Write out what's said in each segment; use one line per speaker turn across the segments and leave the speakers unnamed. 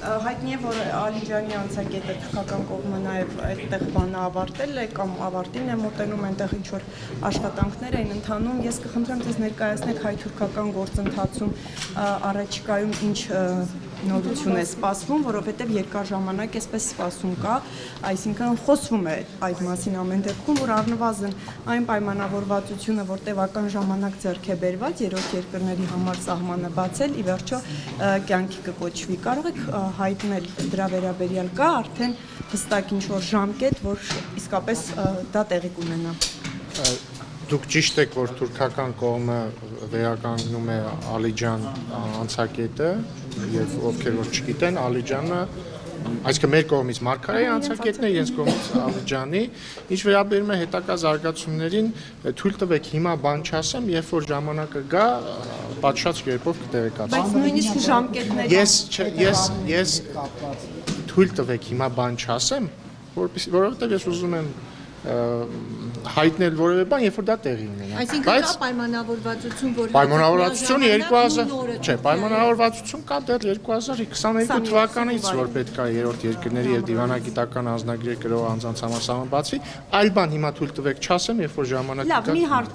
Հայտնի է, որ Ալիջանի անցակետը թուրքական կողմը նաև այդտեղ բանը ավարտել է կամ ավարտին է մոտենում, այնտեղ ինչ-որ աշխատանքներ են ընթանում։ Ես կխնդրեմ ձեզ ներկայացնեք հայ-թուրքական գործընթացում առաջիկայում ինչ նորություն է սպասվում, որովհետև երկար ժամանակ էսպես սպասում կա, այսինքն խոսվում է այդ մասին ամեն դեպքում, որ առնվազն այն պայմանավորվածությունը, որ տևական ժամանակ ձեռք է բերված երրորդ երկրների համար սահմանը բացել, ի վերջո կյանքի կկոչվի։ Կարող եք հայտնել դրա վերաբերյալ կա արդեն հստակ ինչ-որ ժամկետ, որ իսկապես դա տեղի կունենա։
Դուք ճիշտ եք, որ թուրքական կողմը վերականգնում է Ալիջան անցակետը եւ ովքեր որ չգիտեն, Ալիջանը այսինքն մեր կողմից Մարգարեի անցակետն է, իրենց կողմից Ալիջանի, ինչ վերաբերում է հետագա զարգացումներին, թույլ տվեք հիմա բան չասեմ, երբ որ ժամանակը գա, պատշաճ կերպով կտեղեկացնեմ։
Բայց նույնիսկ ժամկետներ
Ես թույլ տվեք հիմա բան չասեմ, որովհետեւ ես ուզում եմ հայտնել որևէ բան, երբ որ դա տեղի ունենա։
Այսինքն կա պայմանավորվածություն, որ
պայմանավորվածությունը 2000, չէ, պայմանավորվածություն կա դեռ 2022 թվականից, որ պետք է երրորդ երկրների եւ դիվանագիտական անձնագրեր կրող անձանց համար սահման բացվի, այլ բան հիմա թույլ տվեք չասեմ, երբ որ ժամանակը
գա։ Լավ, մի հարց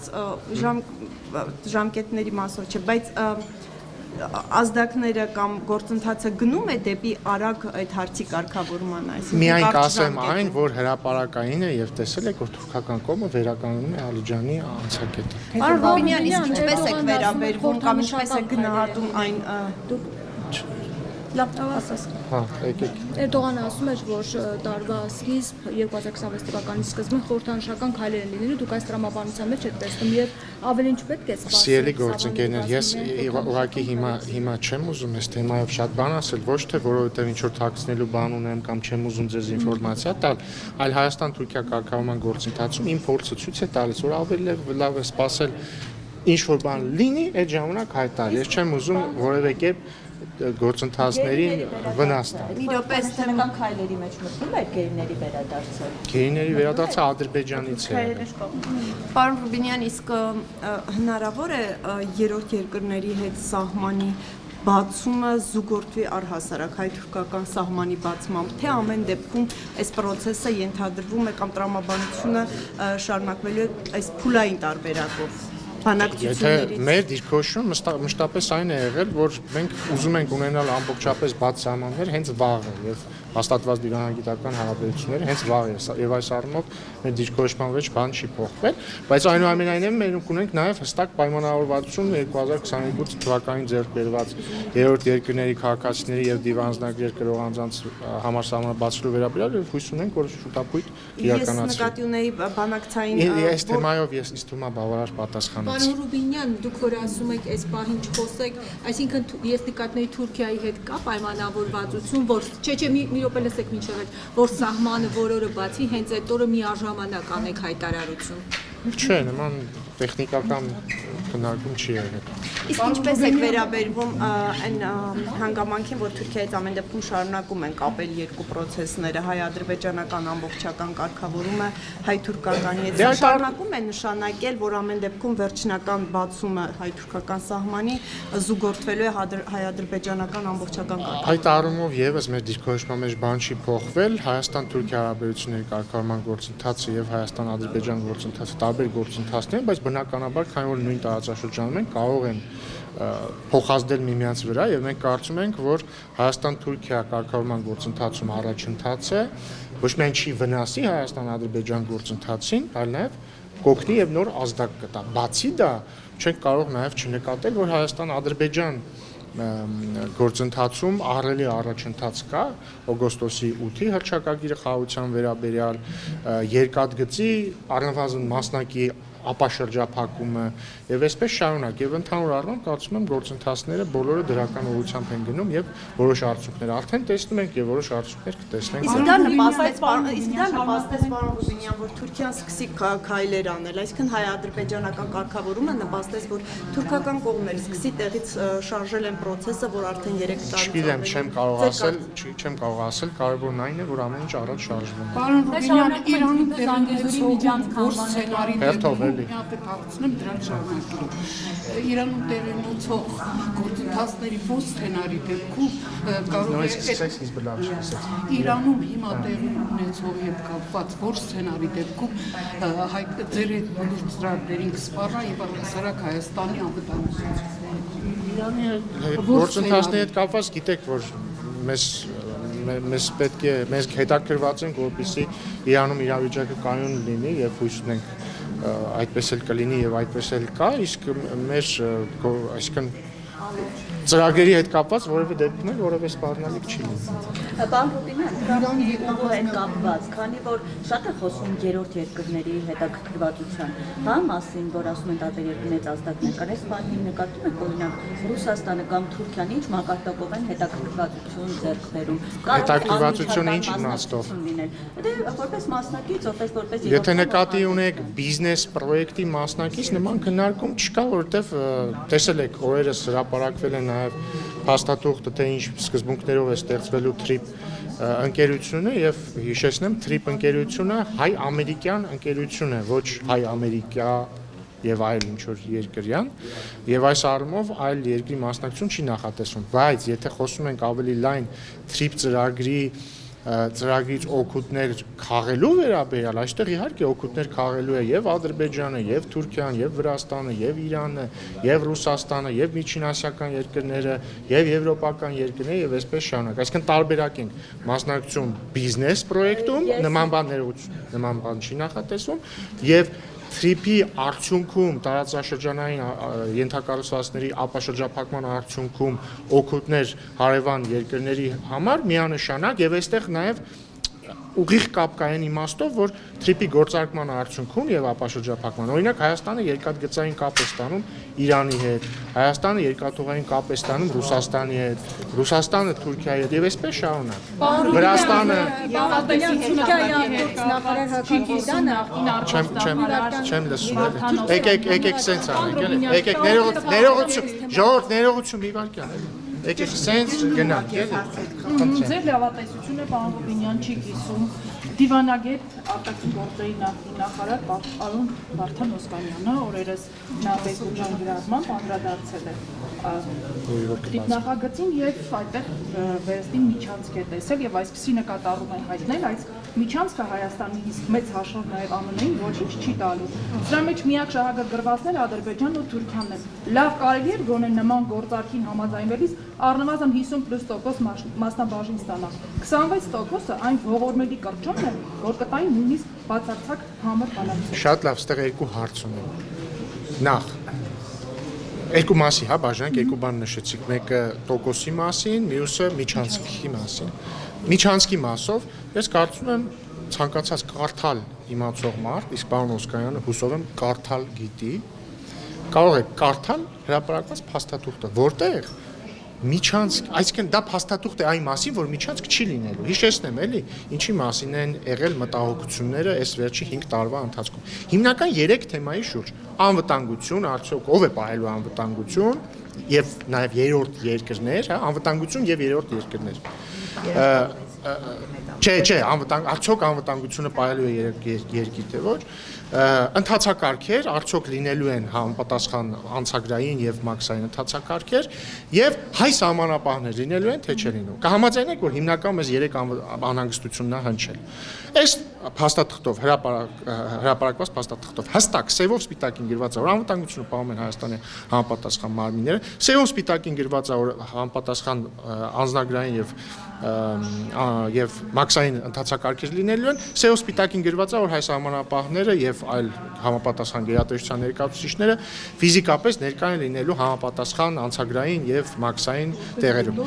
ժամկետների մասով չէ, բայց ազդակները կամ գործընթացը գնում է դեպի արագ այդ հարցի կարգավորման, այսինքն
միայն կասեմ այն, որ հրապարակային է եւ տեսել եք, որ թուրքական կողմը վերականգնում է Ալիջանի անցակետը։
Պարոն Ռուբինյան, իսկ ինչպես եք վերաբերվում կամ ինչպես եք գնահատում այն Լավ, ասես։
Հա, եկեք։
Էրդողանը ասում էր, որ տարվա սկիզբ 2026 թվականի սկզբին խորհրդանշական քայլեր են լինելու, դուք այս տրամաբանության մեջ եք տեսնում եւ ավելին չպետք է սպասել։
Սիրելի գործընկերներ, ես ուղղակի հիմա չեմ ուզում այս թեմայով շատ բան ասել, ոչ թե որովհետեւ ինչ որ թաքցնելու բան ունեմ կամ չեմ ուզում ձեզ ինֆորմացիա տալ, այլ Հայաստան-Թուրքիա կարգավորման գործընթացում իմ փորձը ցույց է տալիս, որ ավելի լավ է սպասել ինչ որ բան լինի, այդ ժամանակ հայտարար։ Ես չեմ ուզում որևէ կերպ գործընթացներին վնաս տալ։
Մի րոպե թեմական քայլերի մեջ մտնում է գերիների վերադարձը։
Գերիների վերադարձը Ադրբեջանից է։
Պարոն Ռուբինյան, իսկ հնարավոր է երրորդ երկրների հետ սահմանի բացումը զուգորդվի առհասարակ հայ-թուրքական սահմանի բացմամբ, թե ամեն դեպքում այս process-ը ենթադրվում է կամ տրամաբանությունը շարունակվելու է այս փուլային տարբերակով։
Եթե մեր դիրքորոշումը մշտապես այն է եղել, որ մենք ուզում ենք ունենալ ամբողջապես բաց սահմաններ հենց վաղը եւ հաստատված դիվանագիտական հարաբերությունները հենց վաղ է եւ այս առումով մեր դիրքորոշման մեջ բան չի փոխվել, բայց այնուամենայնիվ մենք ունենք նաեւ հստակ պայմանավորվածություն 2022 թվականին ձեռք բերված երրորդ երկրների քաղաքացիների եւ դիվանձնագրեր կրող անձանց համար սահմանը բացելու վերաբերյալ եւ հույս ունենք, որ շուտապույտ իրականացվի։
Ես նկատի ունեի բանակցային
այս թեմայով ես ինձ թվում է բավարար պատասխան
Պարոն Ռուբինյան, դուք որ ասում եք այս պահին չխոսեք, այսինքն ես նկատների Թուրքիայի հետ կա պայմանավորվածություն, որ չէ, մի րոպե լսեք մինչև այդ, որ սահմանը որ օրը բացի, հենց այդ օրը միաժամանակ անեք հայտարարություն։
Չէ, նման տեխնիկական քննարկում չի եղել։
Իսկ ինչպես եք վերաբերվում այն հանգամանքին, որ Թուրքիայից ամեն դեպքում շարունակում են կապել երկու process-ները, հայ-ադրբեջանական ամբողջական կարգավորումը, հայ-թուրքականի հետ շարունակում են նշանակել, որ ամեն դեպքում վերջնական բացումը հայ-թուրքական սահմանի զուգորդվելու է հայ-ադրբեջանական ամբողջական կարգավորումը։
Այդ առումով եւս մեր դիրքորոշման մեջ բան չի փոխվել, Հայաստան-Թուրքիա հարաբերությունների կարգավորման գործընթացը եւ Հայաստան-Ադրբեջան գործընթացը տարբեր գործընթացներ են, բայց բնականաբար քանի որ նույն տարածաշրջանում են, կարող են փոխազդել միմյանց վրա եւ մենք կարծում ենք, որ Հայաստան-Թուրքիա կարգավորման գործընթացում առաջընթաց է, ոչ միայն չի վնասի Հայաստան-Ադրբեջան գործընթացին, այլ նաեւ կօգնի եւ նոր ազդակ կտա։ Բացի դա, չենք կարող նաեւ չնկատել, որ Հայաստան-Ադրբեջան գործընթացում ահռելի առաջընթաց կա օգոստոսի 8-ի հռչակագիրը խաղաղության վերաբերյալ երկաթգծի առնվազն մասնակի ապաշրջափակումը եւ այսպես շարունակ եւ ընդհանուր առմամբ կարծում եմ գործընթացները բոլորը դրական ուղղությամբ են գնում եւ որոշ արդյունքներ արդեն տեսնում ենք եւ որոշ արդյունքներ կտեսնենք։
Իսկ դա նպաստեց պարոն Ռուբինյան, որ Թուրքիան սկսի քայլեր անել, այսինքն հայ-ադրբեջանական կարգավորումը նպաստեց, որ թուրքական կողմն էլ սկսի տեղից շարժել են process-ը, որ արդեն 3 տարի։
Չգիտեմ, չեմ կարող ասել, կարևորն այն է, որ ամեն ինչ առաջ շարժվում է։
Պարոն Ռուբինյան, Իրանի տեղի միջանցքան
Հերթով կարելի։
Մի հատ հարցնեմ դրան շարունակելով։ Իրանում տեղի ունեցող գործընթացների ո՞ր սցենարի դեպքում կարող է Իրանում հիմա տեղի ունեցողի հետ կապված ո՞ր սցենարի դեպքում ձեր այդ բոլոր ծրագրերին կսպառնա եւ առհասարակ Հայաստանի անվտանգությունը։
Իրանի գործընթացների հետ կապված գիտեք, որ մեզ պետք է մեզ հետաքրված ենք, որպեսզի Իրանում իրավիճակը կայուն լինի եւ հույս ունենք այդպես էլ կլինի եւ այդպես էլ կա, իսկ մեր այսինքն ծրագրերի հետ կապված որևէ դեպքում որևէ սպառնալիք չի լինի։
Պարոն Ռուբինյան, Իրանի հետ կապված, քանի որ շատ է խոսում երրորդ երկրների հետաքրքրվածության մասին, որ ասում են տարբեր երկրներից ազդակներ կան, այս բանին նկատում եք, օրինակ Ռուսաստանը կամ Թուրքիան ինչ մակարդակով են հետաքրքրվածություն ձեռք բերում։
Հետաքրքրվածությունը ինչ իմաստով։
Դե որպես մասնակից, որպես
Եթե նկատի ունեք բիզնես պրոյեկտի մասնակից, նման քննարկում չկա, որովհետև տեսել եք օրերս հրապարակվել է նաև փաստաթուղթը, թե ինչ սկզբունքներով է ստեղծվելու TRIP ընկերությունը եւ հիշեցնեմ TRIP ընկերությունը հայ-ամերիկյան ընկերություն է, ոչ հայ-ամերիկյա եւ այլ ինչ որ երկրյան եւ այս առումով այլ երկրի մասնակցություն չի նախատեսվում, բայց եթե խոսում ենք ավելի լայն TRIP ծրագրից օգուտներ քաղելու վերաբերյալ, այստեղ իհարկե օգուտներ քաղելու է եւ Ադրբեջանը, եւ Թուրքիան, եւ Վրաստանը, եւ Իրանը, եւ Ռուսաստանը, եւ միջինասիական երկրները, եւ եվրոպական երկրները եւ այսպես շարունակ։ Այսինքն տարբերակ ենք մասնակցություն բիզնես պրոյեկտում, նման բան չի նախատեսվում եւ TRIP-ի արդյունքում տարածաշրջանային ենթակառուցվածքների ապաշրջափակման արդյունքում օգուտներ հարևան երկրների համար միանշանակ եւ այստեղ նաեւ ուղիղ կապ կա այն իմաստով, որ TRIP-ի գործարկման արդյունքում եւ ապաշրջափակման օրինակ Հայաստանը երկաթգծային կապ է ստանում Իրանի հետ, Հայաստանը երկաթուղային կապ է ստանում Ռուսաստանի հետ, Ռուսաստանը Թուրքիայի հետ եւ այսպես շարունակ։ Վրաստանը չեմ լսում։ Եկեք սենց անենք, էլի։ Եկեք ներողություն, ժողովուրդ ներողություն մի վարքյան, էլի։ Եկեք սենց գնանք, էլի։
Ձեր լավատեսությունը պարոն Ռուբինյան չի կիսում դիվանագետ արտաքին գործերի նախարար պարոն Վարդան Օսկանյանը օրերս նա Բեկումյան գրառման անդրադարձել է նախագծին եւ այդտեղ վերստին միջանցք է տեսել եւ այսպեսի նկատառում են հայտնել այս միջանցքը Հայաստանի իսկ մեծ հաշվով նաեւ ԱՄՆ-ին ոչինչ չի տալու։ Սրա մեջ միակ շահագրգռվածները Ադրբեջանն ու Թուրքիան են։ Լավ կարելի է գոնե նման գործարքին համաձայնվելիս առնվազն 50% մասնաբաժին ստանալ։ 26%-ը այն ողորմելի կրճոնն է, որ կտային նույնիսկ բացարձակ համր բանակցություն։
Շատ լավ, ստեղ երկու հարց ունեմ։ Նախ երկու մասի, հա, բաժանենք, երկու բան նշեցիք, մեկը տոկոսի մասին, մյուսը միջանցքի մասին։ Միջանցքի մասով ես կարծում եմ ցանկացած կարդալ իմացող մարդ, իսկ պարոն Օսկանյանը հուսով եմ կարդալ գիտի, կարող է կարդալ հրապարակված փաստաթուղթը, որտեղ միջանցք, այսինքն դա փաստաթուղթ է այն մասին, որ միջանցք չի լինելու։ Հիշեցնեմ, էլի, ինչի մասին են եղել մտահոգությունները այս վերջի 5 տարվա ընթացքում։ Հիմնական 3 թեմայի շուրջ՝ անվտանգություն, արդյոք ով է պահելու անվտանգություն եւ նաեւ երրորդ երկրներ, հա, անվտանգություն եւ երրորդ երկրներ։ Չէ, արդյոք անվտանգությունը պահելու է երկիր թե ոչ, ընթացակարգեր, արդյոք լինելու են համապատասխան անցագրային եւ մաքսային ընթացակարգեր եւ հայ սահմանապահներ լինելու են թե չէ լինելու։ Կհամաձայնեք, որ հիմնական մեզ 3 անհանգստությունն է հնչել։ Այս փաստաթղթով հրապարակված փաստաթղթով հստակ սևով սպիտակին գրված է, որ անվտանգությունը պահում են Հայաստանի համապատասխան մարմինները, սևով սպիտակին գրված է, որ համապատասխան անձնագրային եւ մաքսային ընթացակարգեր լինելու են, սեո սպիտակին գրված է, որ հայ սահմանապահները եւ այլ համապատասխան գերատեսչության ներկայացուցիչները ֆիզիկապես ներկա են լինելու համապատասխան անցագրային եւ մաքսային տեղերում։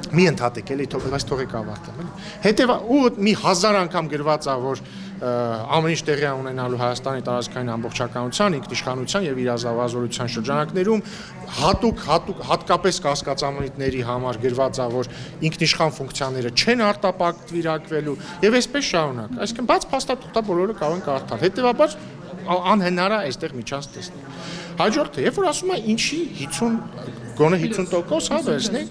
Մի ընդհատեք, էլի բայց թողեք ավարտեմ, էլի։ Հետեւա ու մի 1000 անգամ գրված է, որ ամեն ինչ տեղի ունենալու Հայաստանի տարածքային ամբողջականության, ինքնիշխանության եւ իրազեկազորության շրջանակներում հատկապես կասկածամիտների համար գրված է, որ ինքնիշխան ֆունկցիաները չեն արտապատվիրակվելու եւ այսպես շարունակ։ Այսինքն բաց փաստաթուղթը բոլորը կարող են կարդալ։ Հետեւաբար անհնար է այստեղ միջանց տեսնել։ Հաջորդը, երբ որ ասում է ինչի 50 գոնե 50% հա վերցնի,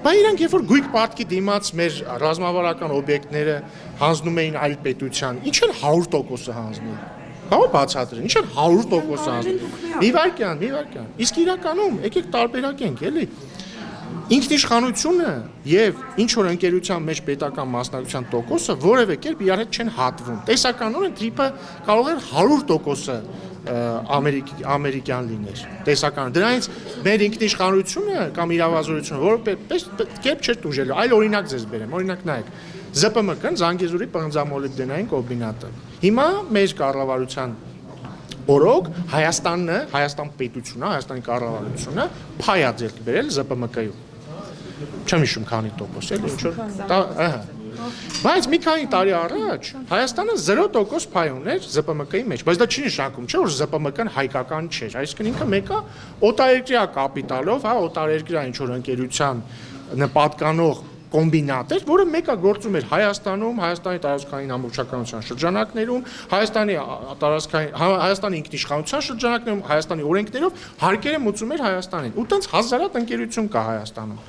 բայց իրանք երբ որ գույք պարտքի դիմաց մեր ռազմավարական օբյեկտները հանձնում էին այլ պետության, ինչ են 100%-ը հանձնում։ Բա բացատրեն, ինչ են 100% ասում։ Մի վարքյան։ Իսկ իրականում եկեք տարբերակենք, էլի։ Ինքնիշխանությունը եւ ինչ որ ընկերության մեջ պետական մասնակցության տոկոսը որևէ կերպ իրար հետ չեն հատվում։ Տեսականորեն TRIP-ը կարող է 100% ամերիկյան լիներ։ Տեսական։ Դրանից մեր ինքնիշխանությունը կամ իրավազորությունը որպես կերպ չէր դուժելու։ Այլ օրինակ ձեզ բերեմ, օրինակ նայեք։ ԶՊՄԿ-ն Զանգեզուրի պղնձամոլիբդենային կոմբինատը։ Հիմա մեր կառավարության օրոք Հայաստան պետությունը, Հայաստանի կառավարությունը փայ է ձեռք բերել ԶՊՄԿ-ում։ Չեմ հիշում քանի տոկոս էլի ինչ որ բայց մի քանի տարի առաջ Հայաստանը 0% փայ ուներ ԶՊՄԿ-ի մեջ, բայց դա չի նշանակում, չէ՞ որ ԶՊՄԿ-ն հայկական չէր, այսինքն ինքը մեկը օտարերկրյա կապիտալով, հա, օտարերկրյա ինչ որ ընկերության պատկանող կոմբինատ էր, որը մեկը գործում էր Հայաստանում, Հայաստանի տարածքային ամբողջականության շրջանակներում, Հայաստանի ինքնիշխանության շրջանակներում, Հայաստանի օրենքներով հարկերը մուծում էր Հայաստանին։ Ու տենց հազարատ ընկերություն կա Հայաստանում։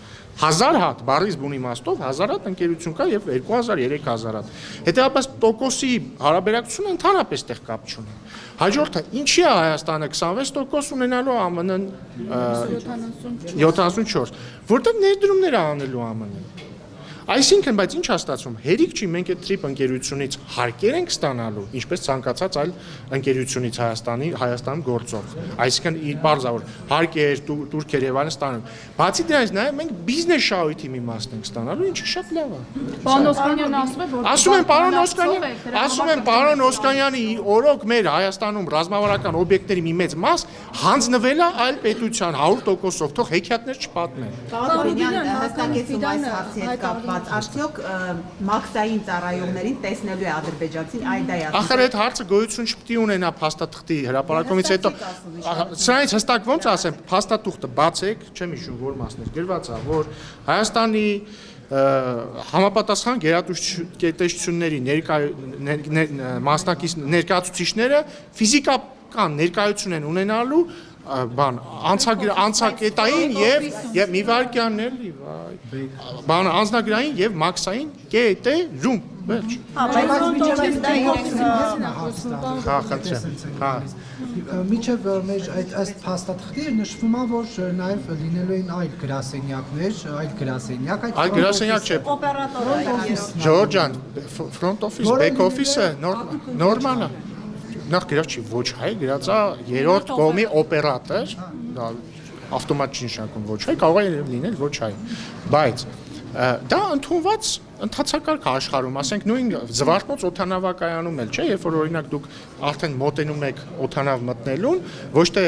1000 հատ բառից բուն իմաստով 1000 հատ ընկերություն կա եւ 2000-3000 հատ։ Հետեւաբար տոկոսի հարաբերակցությունը ընդհանրապես տեղ կապ չունի։ Հաջորդը ինչի է Հայաստանը 26% ունենալու ԱՄՆ-ն 74, որտեղ ներդրումներ է անելու ԱՄՆ-ն։ Այսինքն, բայց ինչ է ստացվում, հերիք չի մենք այդ TRIP ընկերությունից հարկեր ենք ստանալու, ինչպես ցանկացած այլ ընկերությունից Հայաստանում գործող։ Այսինքն բարձր հարկեր, турքեր եւ այլն ստանում։ Բացի դրանից նաեւ մենք բիզնես շահույթի մի մասն ենք ստանալու, ինչը շատ լավ է։
Պարոն Օսկանյանը ասում է, որ
ասում են պարոն Օսկանյանի օրոք մեր Հայաստանում ռազմավարական օբյեկտների մի մեծ մաս հանձնվել է այլ պետության 100%-ով, թող հեքիաթներ չպատմեն։
Պարոն հստակեցում այս հարցի հետ կապված, արդյոք մաքսային ծառայողներին տեսնելու է ադրբեջանցին այդայա։
Ախր այդ հարցը գոյություն չպետք է ունենա փաստաթղթի հրապարակումից հետո։ Սրանից հստակ ոնց ասեմ, փաստաթուղթը բացեք, չեմ հիշում որ մասն էր գրված է, որ Հայաստանի համապատասխան գերատեսչությունների ներկայացուցիչները ֆիզիկական ներկայություն են ունենալու անցակետային եւ մի վարքյան էլի բան անձնագրային եւ մաքսային կետերում վերջ
Միջև մեր այդ փաստաթղթի նշվում է, որ նաև լինելու են այլ գրասենյակ,
այլ գրասենյակ չէ, Ժորժ ջան, front office, back office-ը նորմալ է, նախ գրած չի ոչ հայ, գրած է երրորդ կողմի օպերատոր, ավտոմատ չի նշանակում ոչ հայ, կարող է լինել ոչ հայ, բայց դա ընդունված ընթացակարգ աշխարհում, ասենք նույն Զվարթնոց օդանավակայանում էլ չէ, երբ որ օրինակ դուք արդեն մոտենում եք օդանավ մտնելուն, ոչ թե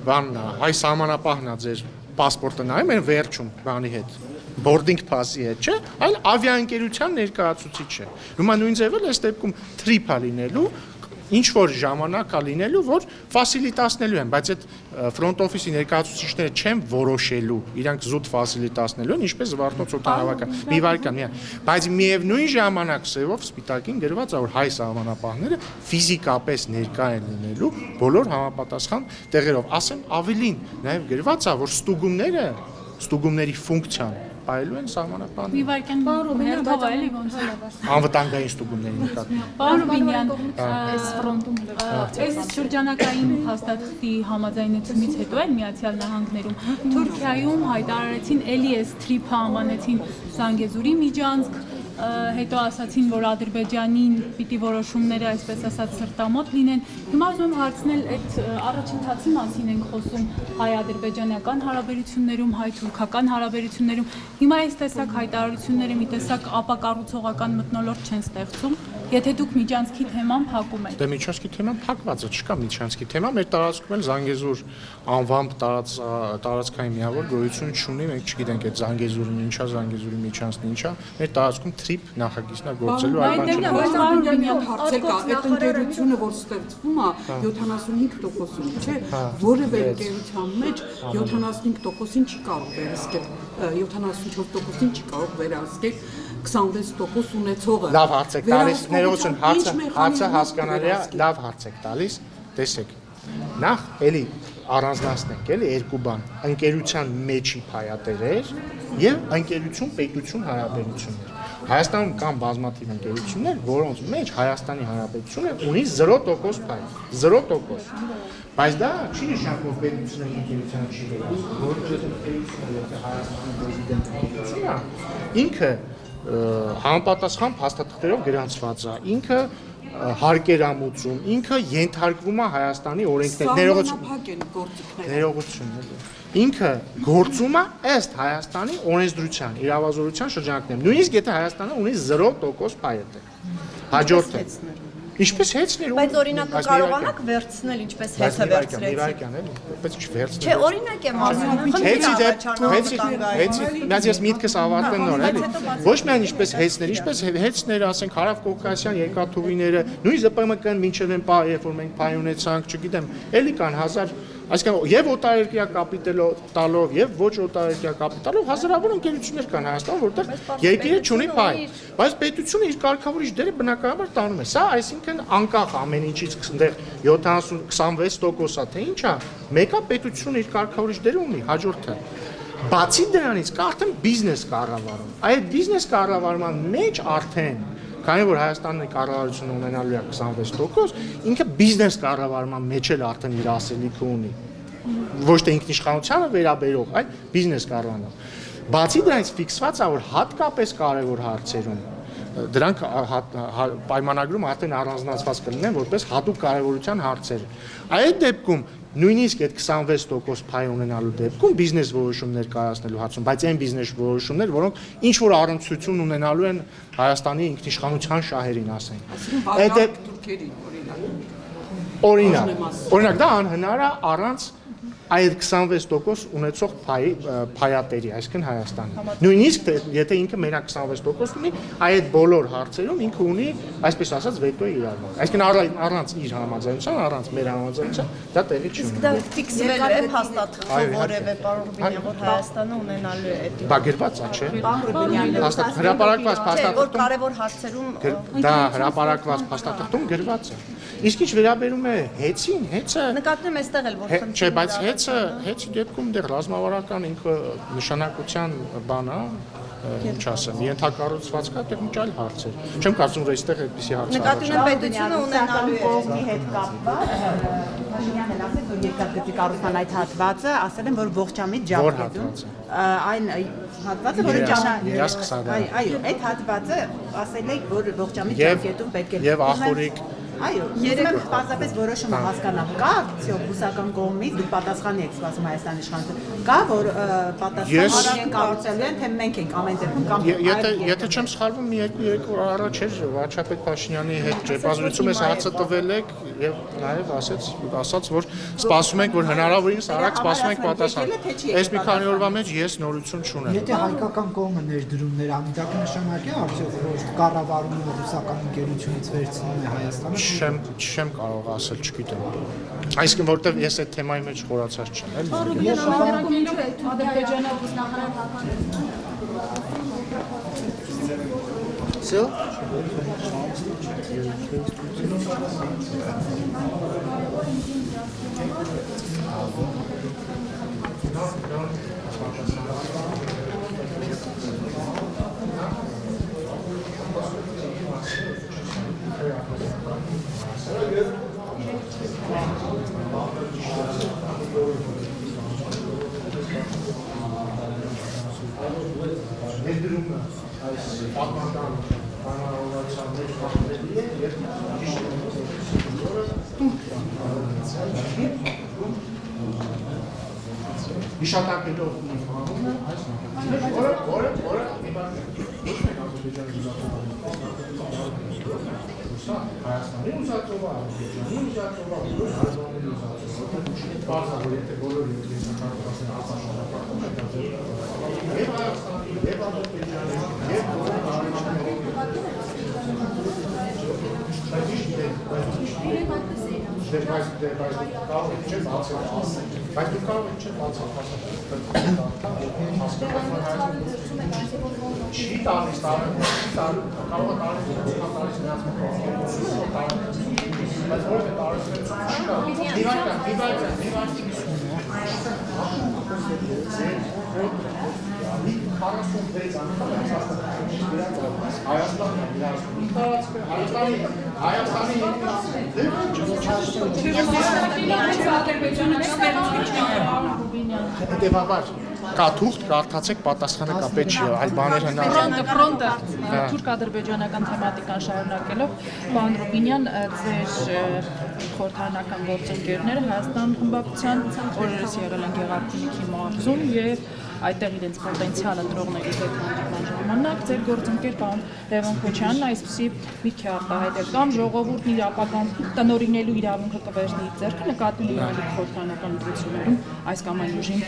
բան հայ սահմանապահն է ձեր պասպորտը նայում, այն վերջում բանի հետ, boarding pass-ի հետ, չէ, այլ ավիաընկերության ներկայացուցիչ է։ Հիմա նույն ձևը այս դեպքում trip է լինելու, ինչ որ ժամանակ է լինելու, որ ֆասիլիտացնելու են, բայց այդ front office-ի ներկայացուցիչները չեն որոշելու, իրանք զուտ ֆասիլիտացնելու են, ինչպես Զվարթնոց օդանավակայանը, մի վարքան, բայց միևնույն ժամանակ սևով սպիտակին գրված է, որ հայ սահմանապահները ֆիզիկապես ներկա են լինելու բոլոր համապատասխան տեղերով, ասեմ ավելին, նաև գրված է, որ ստուգումների ֆունկցիան այլու են սահմանապահները։
Մի վարքյան հերթով էլի ոնց է։
Անվտանգային ստուգումների նկատմամբ։
Պարոն Ռուբինյան, այս ֆրոնտում այս շրջանակային փաստաթղթի համաձայնությունից հետո են Միացյալ Նահանգներում Թուրքիայում հայտարարեցին էլի էս TRIP-ը անվանեցին Զանգեզուրի միջանցք, հետո ասացին, որ Ադրբեջանին պիտի որոշումները, այսպես ասած, սրտամոտ լինեն։ Հիմա ուզում եմ հարցնել, այդ առաջընթացի մասին ենք խոսում հայ-ադրբեջանական հարաբերություններում, հայ-թուրքական հարաբերություններում։ Հիմա այս տեսակ հայտարարությունները մի տեսակ ապակառուցողական մթնոլորտ չեն ստեղծում, եթե դուք միջանցքի թեման փակում եք։
Դե միջանցքի թեման փակված է, չկա միջանցքի թեմա, մեր տարածքում էլ Զանգեզուր անվամբ տարածքային միավոր գոյություն չունի, մենք չգիտենք այդ Զանգեզուրն ինչա, Զանգեզուրի միջանցքն ինչա, մեր տարածքում TRIP նախագիծն է գործելու այլ բան
չկա։ Հարցեր կա, այդ ընկերությունը, որ ստեղծվում է 75%-ում, չէ, որևէ ընկերության մեջ 75%-ին չի կարող վերահսկել, 74%-ին չի կարող վերահսկել 26% ունեցողը։
Լավ հարց եք տալիս, ներողություն, հարցը հասկանալի է, լավ հարց եք տալիս, տեսեք։ Նախ էլի առանձնացնենք էլի երկու բան, ընկերության մեջի փայատերեր եւ ընկերություն պետություն հարաբերություններ։ Հայաստանում կան բազմաթիվ ընկերություններ, որոնց մեջ Հայաստանի Հանրապետությունը ունի 0% փայլ, 0%։ Բայց դա չի նշանակում պետությունը ընկերության չի վերածվում, որովհետև պետությունը Հայաստանի պրեզիդենտը ինքը համապատասխան փաստաթղթերով գրանցված է, ինքը հարկերամուծում, ինքը ենթարկվում է Հայաստանի օրենքներին, ինքը գործում է ըստ Հայաստանի օրենսդրության, իրավազորության շրջանակներում, նույնիսկ եթե Հայաստանը ունի 0% փայտ է, հաջորդը Ինչպես հեծներ
Բայց օրինակ կարողանաք վերցնել ինչպես հեծը վերցրեցիք։
Բայց չվերցնել։
Չէ, օրինակ եմ ասում,
Բայց ես միտքս ավարտեմ նոր, էլի։ Ոչ միայն ինչպես հեծներ, ինչպես հեծներ, ասենք Հարավ Կովկասյան երկաթուղիները, նույն ԶՊՄԿ-ն մինչև այն պահ, երբ որ մենք փայ ունեցանք, չգիտեմ, էլի կան 1000 Այսինքն եւ օտարերկրյա կապիտալ տալով եւ ոչ օտարերկրյա կապիտալով հազարավոր ընկերություններ կան Հայաստանում, որտեղ երկիրը չունի փայ, բայց պետությունը իր կարգավորիչ դերը բնականաբար տանում է։ Սա այսինքն անկախ ամեն ինչից այնտեղ 70-26% է, թե ինչ է, մեկը պետությունը իր կարգավորիչ դերը ունի, հաջորդը։ Բացի դրանից կա արդեն բիզնես կառավարում։ Այդ բիզնես կառավարման մեջ արդեն Քանի որ Հայաստանը կառավարությունը ունենալու է 26%, ինքը բիզնես կառավարման մեջ էլ արդեն իր ասելիքը ունի։ Ոչ թե ինքնիշխանությանը վերաբերող, այլ բիզնես կառավարման։ Բացի դրանից ֆիքսված է, որ հատկապես կարևոր հարցերում դրանք պայմանագրում արդեն առանձնացված կլինեն որպես հատուկ կարևորության հարցեր։ Այդ դեպքում նույնիսկ այդ 26% փայ ունենալու դեպքում բիզնես որոշումներ կայացնելու հարցում, բայց այն բիզնես որոշումներ, որոնք ինչ որ առնչություն ունենալու են Հայաստանի ինքնիշխանության շահերին, ասենք։ Օրինակ դա անհնար է առանց այդ 26% ունեցող փայատերի, այսինքն Հայաստանի։ Նույնիսկ եթե ինքը մենակ 26% ունի, այդ բոլոր հարցերում ինքը ունի, այսպես ասած, վետոյի իրավունք։ Այսինքն առանց իր համաձայնության, առանց մեր համաձայնության դա տեղի չի ունենա։
Դա ֆիքսվել է փաստաթղթով որևէ պարոն Ռուբինյան, որ Հայաստանը ունենալու է այդ։
Բա գրված է, չէ՞։ Հրապարակված փաստաթղթում
որ կարևոր հարցերում
դա հրապարակված փաստաթղթում գրված է։ Իսկ ինչ վերաբերում է հեծին, հեծը
նկատում եմ այստեղ էլ որ
Չէ, բայց հեծի դեպքում դեռ ռազմավարական ինքը նշանակության բան է, ինչ ասեմ, ենթակառուցված կա, դեռ ինչ այլ հարցեր։ Չեմ կարծում, որ այստեղ այդպիսի հարց է։
Նկատում եմ պետությունը ունենալու է
կողմի հետ կապված, Փաշինյանն ասել, որ երկաթգծի կառուցման այդ հատվածը, ասել են, որ ողջամիտ ջահելում, այն հատվածը, որը այո, այդ հատվածը ասել եք, որ ողջամիտ ջահելում պետք է
Եվ ախորիկ
Այո, երբ պարզապես որոշումը հասկանամ, կա արդյոք բուսական կողմից դուք պատասխան եք սպասում Հայաստանի իշխանության, կա որ պատասխան կառուցելու են, թե մենք ենք ամեն դեպքում կամ
Եթե չեմ սխալվում, մի երկու օր առաջ էր Վարչապետ Փաշինյանի հետ ջեպազրույցում ես հարցը տվել եք եւ նաեւ ասաց, որ սպասում ենք, որ հնարավորինս արագ սպասում ենք պատասխան։ Այս մի քանի օրվա մեջ ես նորություն չունեմ։
Եթե հայկական կողմը ներդրումներ անի, դա կնշանակի արդյոք որ կառավարումը ռուսական ընկերությունից վերցնում է Հայաստանը։
Չեմ կարող ասել, չգիտեմ։ Այսինքն որտեվ ես այդ թեմայի մեջ խորացած չեմ, էլի։
Ռուբինյան համերգում ինչ է Ադրբեջանը
Всё? Հիշատակելով որը Հայաստանի ուսացողը, Ադրբեջանի ուսացողը, Հայաստանի ուսացողը, բարձր եթե բոլորը երկրի ապաշարակում են, եւ Հայաստանի, եւ Ադրբեջանի, եւ բոլոր հարևանների Բայց դու կարող եք չէ բացել Չի տալիս, կարող է տալիս նրանց բայց որևէ տարածություն չի կա։ Հետևաբար կա թուղթ, կարդացեք, պատասխանը կա, պետք չի, այլ բաներ հնարավոր։
Ֆրոնտը թուրք-ադրբեջանական թեմատիկան շարունակելով, պարոն Ռուբինյան, ձեր խորհրդարանական գործընկերները Հայաստան խմբակցության օրերս եղել են Գեղարքունիքի մարզում եւ այդտեղ իրենց պոտենցիալ ընտրողների հետ հանդիպման ժամանակ ձեր գործընկեր պարոն Լևոն Քոչյանն այսպիսի միտք է արտահայտել կամ ժողովուրդն իր ապագան տնօրինելու իրավունքը կվերցնի իր ձեռքը նկատի ունենալիք խորհրդարանական ընտրություններում այս կամ այն ուժին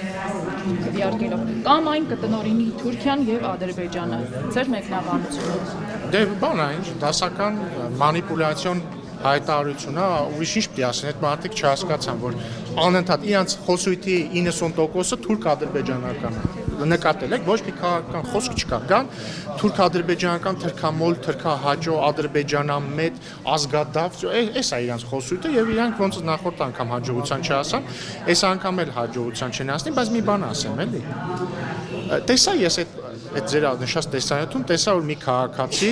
դիարկելով կամ այն կտնօրինի Թուրքիան եւ Ադրբեջանը ձեր մեկնաբանությունը
Դե բան է, դասական մանիպուլյացիոն հայտարարություն է, ուրիշ ինչ պիտի ասեն, այդ մարդիկ չհասկացան, որ անընդհատ իրենց խոսույթի 90%-ը թուրք-ադրբեջանական է։ Նկատել եք, ոչ մի քաղաքական խոսք չկա, կան թուրք-ադրբեջանական թրքամոլ, թրքահաճո, ադրբեջանամետ, ազգադավ, էս է իրենց խոսույթը եւ իրանք ոնց նախորդ անգամ հաջողության չհասան, այս անգամ էլ հաջողության չեն հասնի, բայց մի բան ասեմ, էլի։ Տեսա ես այդ ձեր նշած տեսանյութում, տեսա որ մի քաղաքացի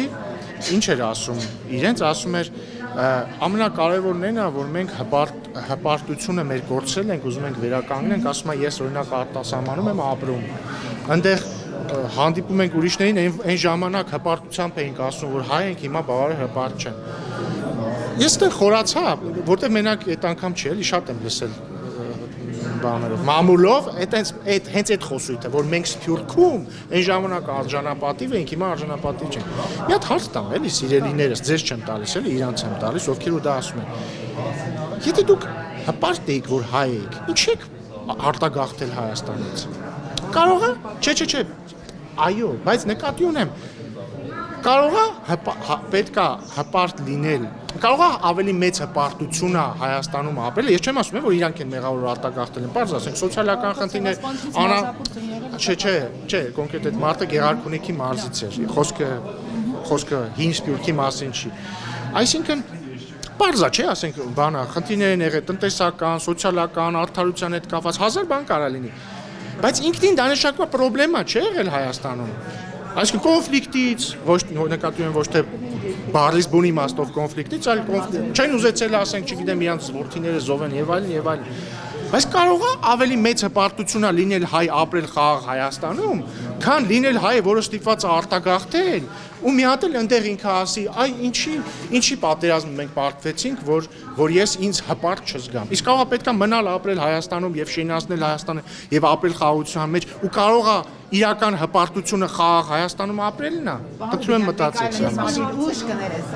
ինչ էր ասում, իրենց ասում էր ամենակարևորն այն է, որ մենք հպարտությունը մեր գործել ենք, ուզում ենք վերականգնենք, ասում եմ ես օրինակ արտասահմանում եմ ապրում։ Այնտեղ հանդիպում ենք ուրիշներին, այն ժամանակ հպարտությամբ էինք ասում, որ հայ ենք, հիմա բավարար հպարտ չեն։ Ես այդտեղ խորացա, որտեղ մենակ այդ անգամ չի, էլի շատ եմ լսել բաներով, մամուլով, հենց այդ խոսույթը, որ մենք Սփյուռքում այն ժամանակ արժանապատիվ էինք, հիմա արժանապատիվ չենք։ Մի հատ հարց տամ, էլի սիրելիներս, ձեզ չեմ տալիս, էլի իրանց եմ տալիս, ովքեր ու դա ասում են։ Եթե դուք հպարտ էիք, որ հայ էիք, ի՞նչ եք արտագաղթել Հայաստանից։ Կարող է։ Չէ, այո, բայց նկատի ունեմ, կարող է պետք է հպարտ լինել։ Կարող է ավելի մեծ հպարտություն է Հայաստանում ապրել։ Ես չեմ ասում, որ իրանք են մեղավոր արտագաղթել են, բարձր ասենք, սոցիալական խնդիրներ, չէ, կոնկրետ այդ մարդը Գեղարքունիքի մարզից էր։ Խոսքը հին Սփյուռքի մասին չի։ Այսինքն բարձր չէ, ասենք, բանա, խնդիրներ են եղել տնտեսական, սոցիալական, արդարության հետ կապված, հազար բան կարող լինի։ Բայց ինքնին դա նշանակում է պրոբլեմա չէ եղել Հայաստանում։ Այսինքն կոնֆլիկտից, նկատի ունեմ ոչ թե բառից բուն իմաստով կոնֆլիկտից, այլ չեն ուզեցել ասենք, չգիտեմ, իրանց որդիները զոհեն եւ այլն։ Բայց կարող է ավելի մեծ հպարտություն է լինել հայ ապրել խաղաղ Հայաստանում, քան լինել հայ, որը ստիպված է արտագաղթել, ու մի հատ էլ այնտեղ ինքը ասի, այ ինչի պատերազմ մենք պարտվեցինք, որ ես ինձ հպարտ չզգամ։ Իսկ կարող է պետք է մնալ ապրել Հայաստանում եւ շինացնել Հայաստանը եւ ապրել խաղաղության մեջ, ու կարող է իրական հպարտությունը խաղաղ Հայաստանում ապրելն է։ Խնդրում եմ մտածեք։
Ուշ կներես,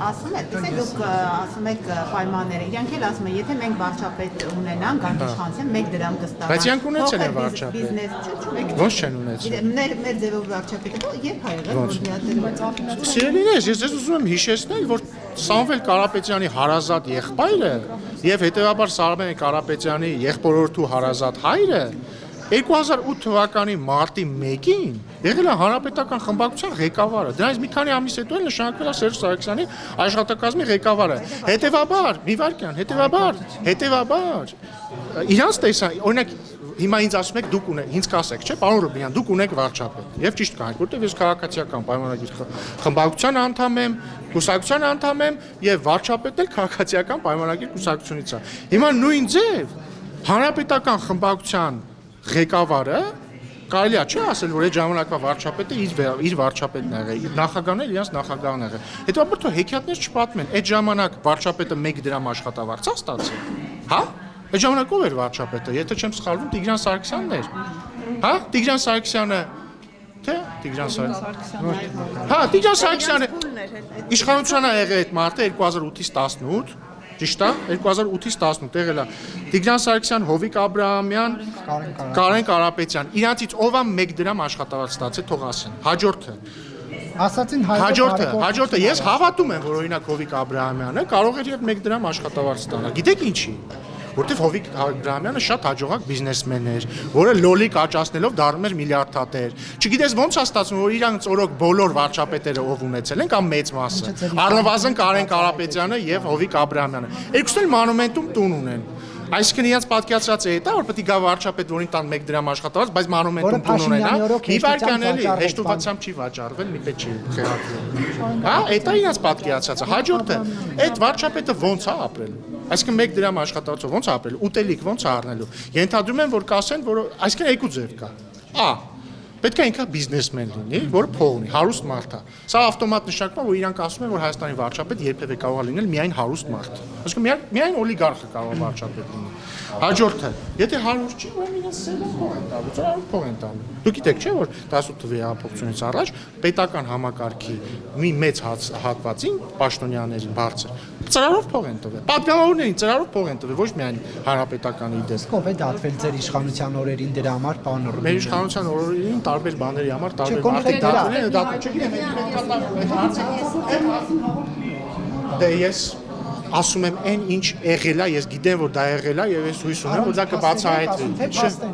ասում եք, տեսեք դուք ասում եք պայմանները, իրանք էլ ասում են, եթե մենք վարչապետ ունենանք, անկախանցեն, մեկ դրամ կստանանք։
Բայց իրանք ունեցել են վարչապետ։ Ոնց չեն ունեցել։
Մեր ձևով վարչապետը երբ ա եղել, որ մի հատ
Սիրելիներս, ես ուզում եմ հիշեցնել, որ Սամվել Կարապետյանի հարազատ եղբայրը եւ հետեւաբար Սարմեն Կարապետյանի եղբորորդու հարազատ հայրը 2008 թվականի մարտի 1-ին եղել է հանրապետական խմբակցության ղեկավարը։ Դրանից մի քանի ամիս հետո էլ նշանակվել է Սերժ Սարգսյանի աշխատակազմի ղեկավարը։ Հետևաբար, մի վարքյան, հետևաբար իրանց տեսան, օրինակ հիմա ինձ ասում եք դուք ունեք, ինձ կասեք, չէ՞, պարոն Ռուբինյան, դուք ունեք վարչապետ։ Եվ ճիշտ կա, որտեղ ես քաղաքացիական պայմանագիր խմբակցության անդամ եմ, կուսակցության անդամ եմ եւ վարչապետն էլ քաղաքացիական պայմանագիր կուսակցությունից է։ Հիմա նույն ձև հանրապետական խմբակցության ղեկավարը կարելի է չէ ասել, որ այդ ժամանակվա վարչապետը իր վարչապետն է եղել, նախագահն էլ իրենց նախագահն է եղել։ Հետո թող հեքիաթներ չպատմեն, այդ ժամանակ վարչապետը 1 դրամ աշխատավարձ է ստացել։ Հա? Այդ ժամանակ ով էր վարչապետը, եթե չեմ սխալվում, Տիգրան Սարգսյանն էր։ Հա? Տիգրան Սարգսյանը, թե Տիգրան Սարգսյանը։ Հա, Տիգրան Սարգսյանը իշխանության է եղել այդ մարդը 2008-ից 18, ճիշտ է, 2008-ից 18 եղել է Տիգրան Սարգսյան, Հովիկ Աբրահամյան, Կարեն Կարապետյան։ Իրանցից ով է 1 դրամ աշխատավարձ ստացել, թող ասեն։ Հաջորդը։
Ասացին
Հաջորդը ես հավատում եմ, որ օրինակ Հովիկ Աբրահամյանը կարող էր եւ 1 դրամ աշխատավարձ ստանալ։ Գիտեք ինչի։ Որտեվ Հովիկ Աբրահամյանը շատ հաջողակ բիզնեսմեն էր, որը լոլիկ աճացնելով դառնում էր միլիարդատեր։ Չգիտես ոնց է ստացվում, որ իրանք օրոք բոլոր վարչապետերը ով ունեցել են կամ մեծ մասը։ Առնվազն Կարեն Կարապետյանը եւ Հովիկ Աբրահամյանը։ Երկուսն էլ մանումենտում տուն ունեն։ Այսինքն իրենց պատկերացրած է դա, որ պետք է գա վարչապետ, որին տան 1 դրամ աշխատավարձ, բայց մանումենտում տուն ունենա, Իվարկյան էլի հեշտությամբ չի վաճառվել, մի պետք չի խեղաթյուրել։ Հա, դա իրենց պատկերացածը։ Հաջորդը, այդ վարչապետը ոնց է ապրելու։ Այսինքն 1 դրամ աշխատավարձով ոնց է ապրելու, ուտելիք ոնց է առնելու։ Ենթադրում եմ, որ կասեն, որ այսինքն երկու ձև կա։ Պետք է ինքը բիզնեսմեն լինի, որը փող ունի, հարուստ մարդ է։ Սա ավտոմատ նշանակում է, որ իրանք ասում են, որ Հայաստանի վարչապետ երբևէ կարող է լինել միայն հարուստ մարդ։ Այսինքն միայն օլիգարխը կարող է վարչապետ լինել։ Հաջորդը, եթե հարուստ չի, ուրեմն իրենց սերուն փող են տալու, ծրարով փող են տալու։ Դուք գիտեք, չէ՞, որ 18 թվականի հեղափոխությունից առաջ պետական համակարգի մի մեծ հատվածին պաշտոնյաներին բարձր ծրարով փող են տվել։ Պատգամավորներին ծրարով փող են տվել, ոչ միայն հանրապետականի դեպքում։
Ով է դատվել ձեր իշխանության օրերին դրա համար, պարոն Ռուբինյան։
Մեր իշխանության օրերին տարբեր բաների համար տարբեր մարդիկ դատվել են, դե ես ասում եմ այն ինչ եղել է, ես գիտեմ որ դա եղել է եւ ես հույս ունեմ որ դա կբացահայտվի։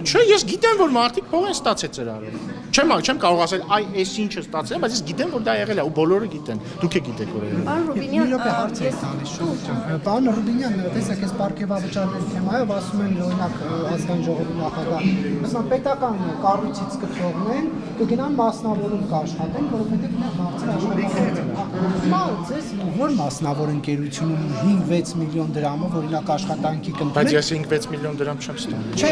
Չէ, ես գիտեմ որ մարդիկ փող են ստացել ծրարով։ Չեմ կարող ասել այ այս ինչը ստացել, բայց ես գիտեմ որ դա եղել է ու բոլորը գիտեն։ Դուք եք գիտեք որ եղել է։
Պարոն Ռուբինյան, տեսեք, այս պարգևավճարների թեմայով ասում են օրինակ ազգային ժողովի նախագահ, ասում պետական կառույցից կթողնեն, կգնան մասնավորում կաշխատեն, որովհետեւ նա բարձր աշխատանք։ Հիմա ձեզ որ մասնավոր ընկերությունում 5-6 միլիոն դրամով օրինակ աշխատանքի կընտրեն։
Բայց ես 5-6 միլիոն դրամ չեմ ստանում։
Չէ,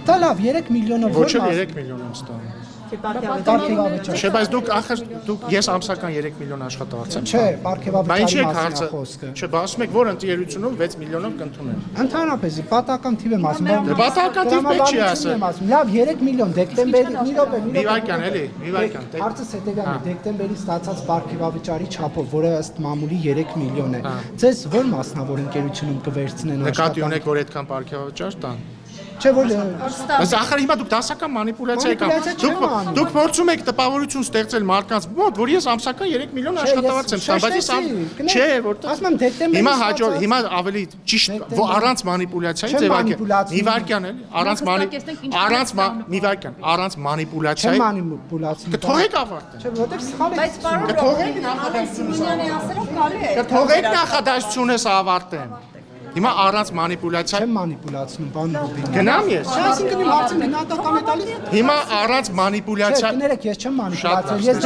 դա լավ, 3 միլիոնով
ոչ 3 միլիոն եմ ստանում։ Չէ, բայց դուք ես ամսական 3 միլիոն աշխատավարձ եմ։
Չէ, պարգևավճարի մասին է խոսքը։
Չէ, ասում եք որ ընկերությունում 6 միլիոնով կընդունեն։
Ընդհանրապես պատական թիվ եմ ասում։
Պատական թիվ պետք չի ասել։
Լավ, 3 միլիոն դեկտեմբերի մի րոպե։
Վիվարկյան էլի, Վիվարկյան։
Հարցս հետևյալն է, դեկտեմբերի ստացած պարգևավճարի չափով, որը ըստ մամուլի 3 միլիոն է։ Ձեզ ո՞ր մասնավոր ընկերությունում կվերցնեն աշխատանք։
Նկատի ունեք որ այդքան պարգևավճար տան։
Չէ, որ
Բայց ախր հիմա դուք դասական մանիպուլյացիա եք դուք փորձում եք տպավորություն ստեղծել մարդկանց մոտ, որ ես ամսական 3 միլիոն աշխատավարձ եմ ստանում, բայց ես չէ, որտեղ
ասում եմ դեկտեմբերի
հիմա ավելի ճիշտ առանց մանիպուլյացիայի Իվարկյան էլի, առանց մանիպուլյացիայի կթողեք ավարտեն։
Չէ, որտեղ սխալ է։
Բայց պարոն Սիմոնյանի ասելով կարելի է։
Կթողեք նախադասությունս ավարտեն։ Հիմա առանց մանիպուլյացիա
Չեմ մանիպուլացնում, պարոն Ռուբինյան։
Գնամ ես։
Չէ, այսինքն իմ հարցը գնահատական է տալիս։
Հիմա առանց մանիպուլյացիա
Չէ, կներեք, ես չեմ մանիպուլացել։ Ես